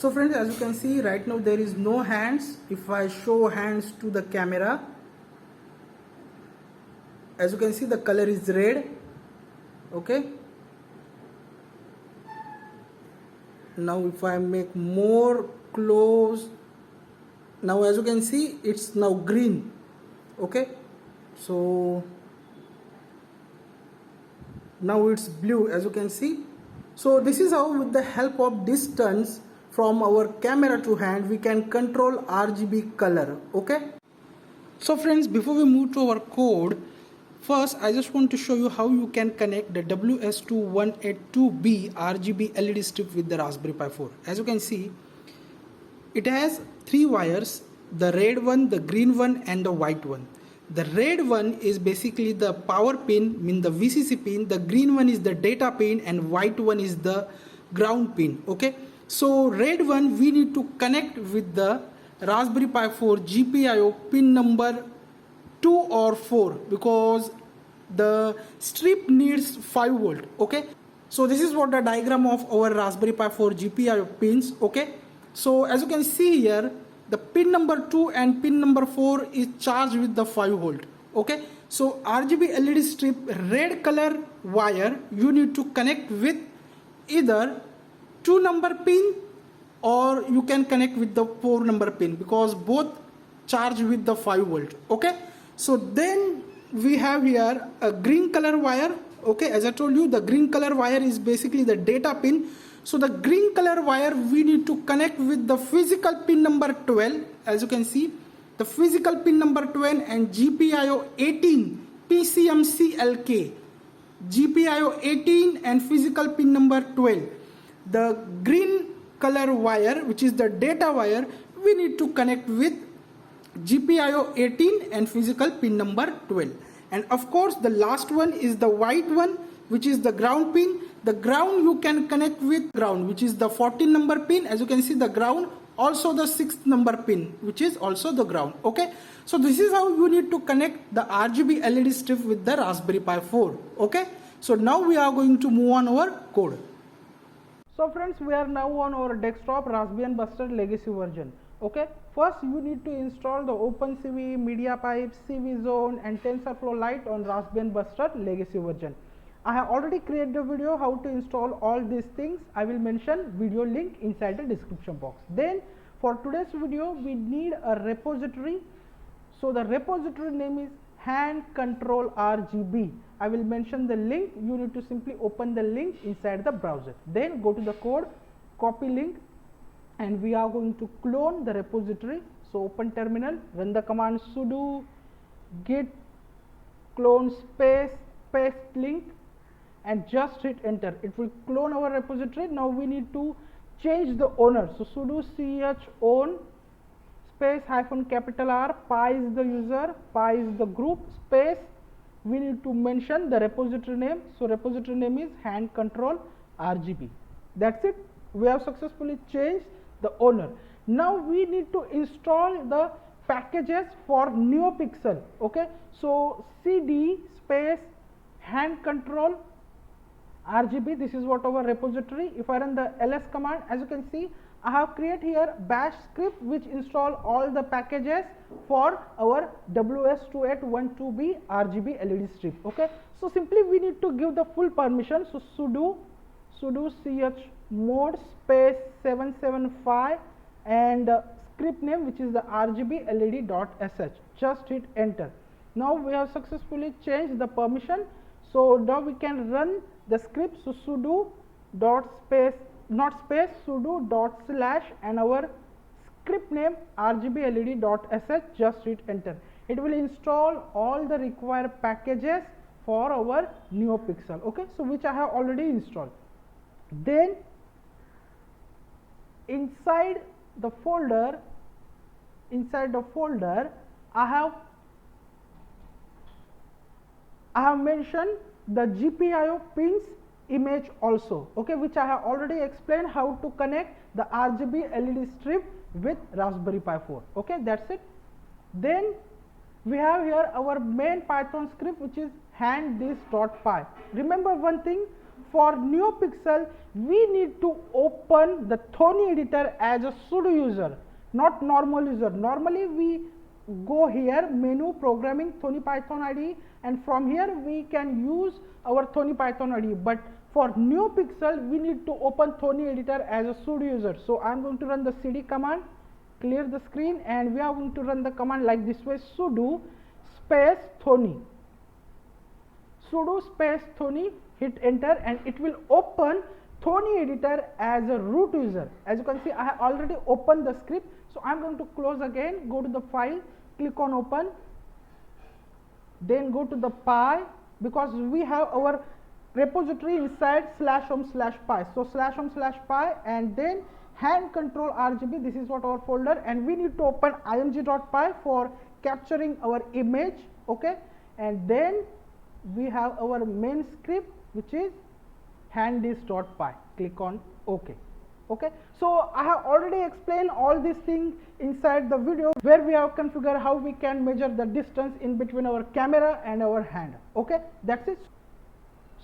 So friends, as you can see right now there is no hands. If I show hands to the camera, as you can see the color is red. Okay, now if I make more close, now as you can see it's now green. Okay, so now it's blue, as you can see. So this is how, with the help of distance from our camera to hand, we can control RGB color. Okay, so friends, before we move to our code, first I just want to show you how you can connect the ws2812b RGB LED strip with the Raspberry Pi 4. As you can see, it has 3 wires, the red one, the green one and the white one. The red one is basically the power pin, the VCC pin, the green one is the data pin and white one is the ground pin. Okay, so red one we need to connect with the Raspberry Pi 4 GPIO pin number 2 or 4 because the strip needs 5 volt. Okay, so this is what the diagram of our Raspberry Pi 4 GPIO pins. Okay, so as you can see here, the pin number 2 and pin number 4 is charged with the 5 volt. Okay, so RGB LED strip red color wire you need to connect with either 2 number pin or you can connect with the 4 number pin because both charge with the 5 volt. Okay, so then we have here a green color wire. Okay, as I told you, the green color wire is basically the data pin. So the green color wire we need to connect with the physical pin number 12. As you can see, the physical pin number 12 and GPIO 18 PCMCLK, GPIO 18 and physical pin number 12. The green color wire, which is the data wire, we need to connect with GPIO 18 and physical pin number 12. And of course the last one is the white one, which is the ground pin. The ground you can connect with ground, which is the 14 number pin. As you can see, the ground, also the 6th number pin, which is also the ground. Okay, so this is how you need to connect the RGB LED strip with the Raspberry Pi 4. Okay, so now we are going to move on our code. So friends, we are now on our desktop Raspbian Bustard legacy version. Okay, first you need to install the opencv, mediapipe, cvzone and tensorflow-lite on Raspbian Bustard legacy version. I have already created a video how to install all these things. I will mention video link inside the description box. Then for today's video we need a repository. So the repository name is hand control RGB. I will mention the link. You need to simply open the link inside the browser. Then go to the code, copy link, and we are going to clone the repository. So open terminal, run the command sudo git clone space paste link and just hit enter. It will clone our repository. Now we need to change the owner. So sudo chown space -R, pi is the user, pi is the group, space we need to mention the repository name. So repository name is hand control RGB. That's it. We have successfully changed the owner. Now we need to install the packages for NeoPixel. Okay, so cd space hand control RGB. This is what our repository. If I run the ls command, as you can see, I have created here bash script which install all the packages for our ws2812b RGB LED strip. Okay, so simply we need to give the full permission. So sudo chmod space 775 and script name, which is the RGB LED.sh. Just hit enter. Now we have successfully changed the permission. So now we can run the script. So sudo dot space, not space, sudo dot slash and our script name RGB LED.sh. Just hit enter. It will install all the required packages for our NeoPixel. Okay, so which I have already installed. Then inside the folder I have mentioned the GPIO pins image also. Okay, which I have already explained how to connect the RGB LED strip with Raspberry Pi 4. Okay, that's it. Then we have here our main Python script, which is handthis.py. Remember one thing, for NeoPixel, we need to open the Thony editor as a sudo user, not normal user. Normally we go here, menu, programming, Thony Python IDE, and from here we can use our Thony Python IDE. But for NeoPixel, we need to open Thony editor as a sudo user. So I am going to run the cd command, clear the screen, and we are going to run the command like this way: sudo space Thony, sudo space Thony, hit enter, and it will open Thony editor as a root user. As you can see, I have already opened the script. So I am going to close again, go to the file, click on open, then go to the py, because we have our repository inside /home/py. So /home/py, and then hand control RGB, this is what our folder, and we need to open img.py for capturing our image, okay, and then we have our main script, which is handis.py. Click on OK. Okay, so I have already explained all these things inside the video, where we have configured how we can measure the distance in between our camera and our hand. Okay, that's it.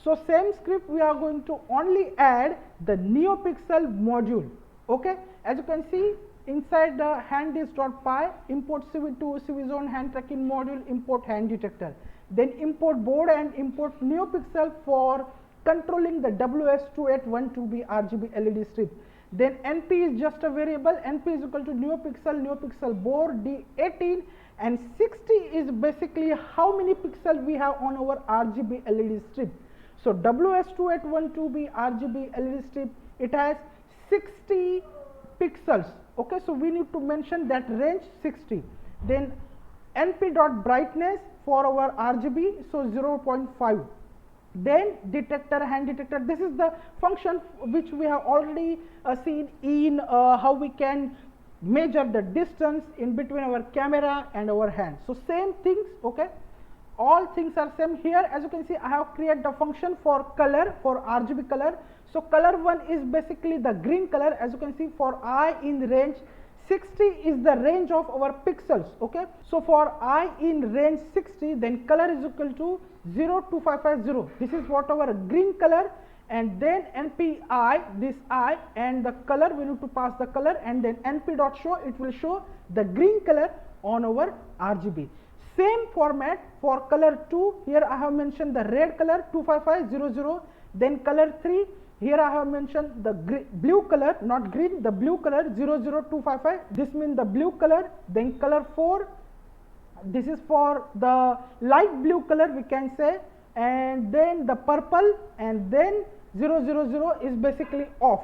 So same script we are going to only add the NeoPixel module. Okay, as you can see, inside the handis.py, import cv2 cvzone hand tracking module, import hand detector, then import board and import NeoPixel for controlling the ws2812b RGB LED strip. Then NP is just a variable, NP is equal to NeoPixel board D18, and 60 is basically how many pixels we have on our RGB LED strip. So ws2812b RGB LED strip, it has 60 pixels. Okay, so we need to mention that range 60. Then np.brightness for our RGB, so 0.5. Then detector, hand detector, this is the function which we have already seen in how we can measure the distance in between our camera and our hand. So same things, okay, all things are same here. As you can see, I have created the function for color, for RGB color. So color 1 is basically the green color. As you can see, for I in range 60 is the range of our pixels. Okay, so for I in range 60, then color is equal to 02550. This is what our green color, and then npi, this I, and the color, we need to pass the color, and then np.show, it will show the green color on our RGB. Same format for color 2, here I have mentioned the red color 25500, then color 3, here I have mentioned the blue color, not green, the blue color 00255, this means the blue color. Then color 4, this is for the light blue color, we can say, and then the purple, and then 000 is basically off.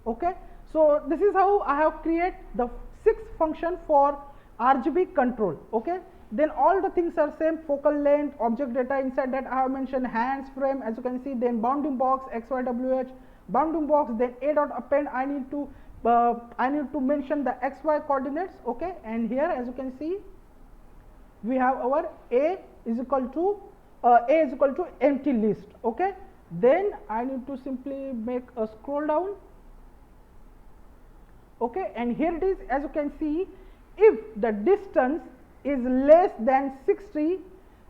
Okay, so this is how I have created the 6 function for RGB control. Okay, then all the things are same: focal length, object data. Inside that I have mentioned hands frame, as you can see, then bounding box, XYWH, bounding box, then a.append. I need to mention the XY coordinates. Okay, and here as you can see, we have our a is equal to empty list. Okay, then I need to simply make a scroll down. Okay, and here it is. As you can see, if the distance is less than 60,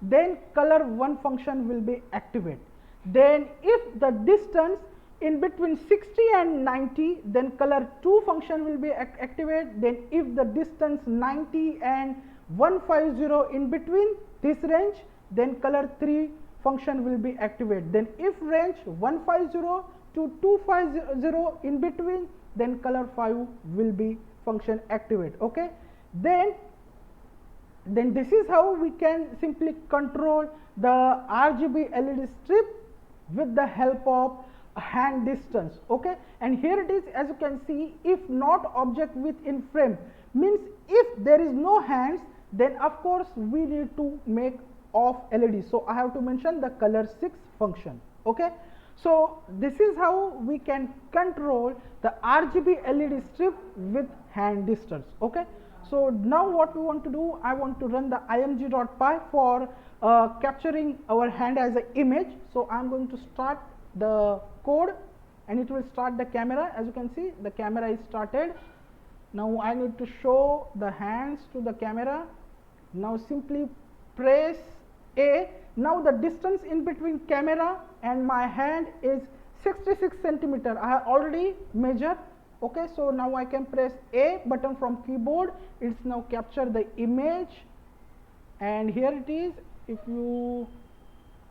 then color 1 function will be activated. Then if the distance in between 60 and 90, then color 2 function will be activated. Then if the distance 90 and 150 in between this range, then color 3 function will be activated. Then if range 150 to 250 in between, then color 5 will be function activated. Okay, then this is how we can simply control the RGB LED strip with the help of hand distance. Okay, and here it is. As you can see, if not object within frame, means if there is no hands, then of course we need to make off LED. So I have to mention the color 6 function. Okay, so this is how we can control the RGB LED strip with hand distance. Okay, so now what we want to do, I want to run the img.py for capturing our hand as an image. So I am going to start the code, and it will start the camera. As you can see, the camera is started. Now I need to show the hands to the camera. Now simply press A. Now the distance in between camera and my hand is 66 centimeter. I have already measured. Okay, so now I can press A button from keyboard. It's now capture the image, and here it is. If you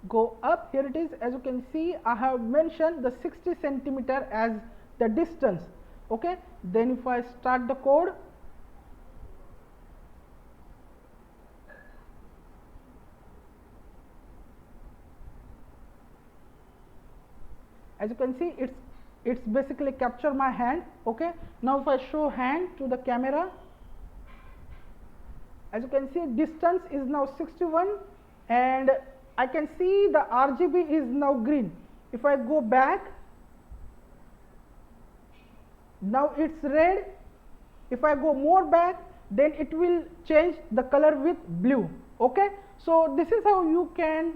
go up, here it is. As you can see, I have mentioned the 60 centimeter as the distance. Okay, then if I start the code, as you can see, it's basically capture my hand. Okay, now if I show hand to the camera, as you can see, distance is now 61, and I can see the RGB is now green. If I go back, now it's red. If I go more back, then it will change the color with blue. Okay, so this is how you can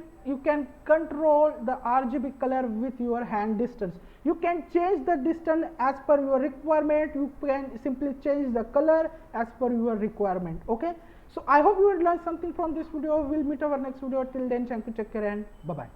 control the RGB color with your hand distance. You can change the distance as per your requirement. You can simply change the color as per your requirement. Okay, so I hope you will learn something from this video. We'll meet our next video. Till then, thank you, take care, and bye bye.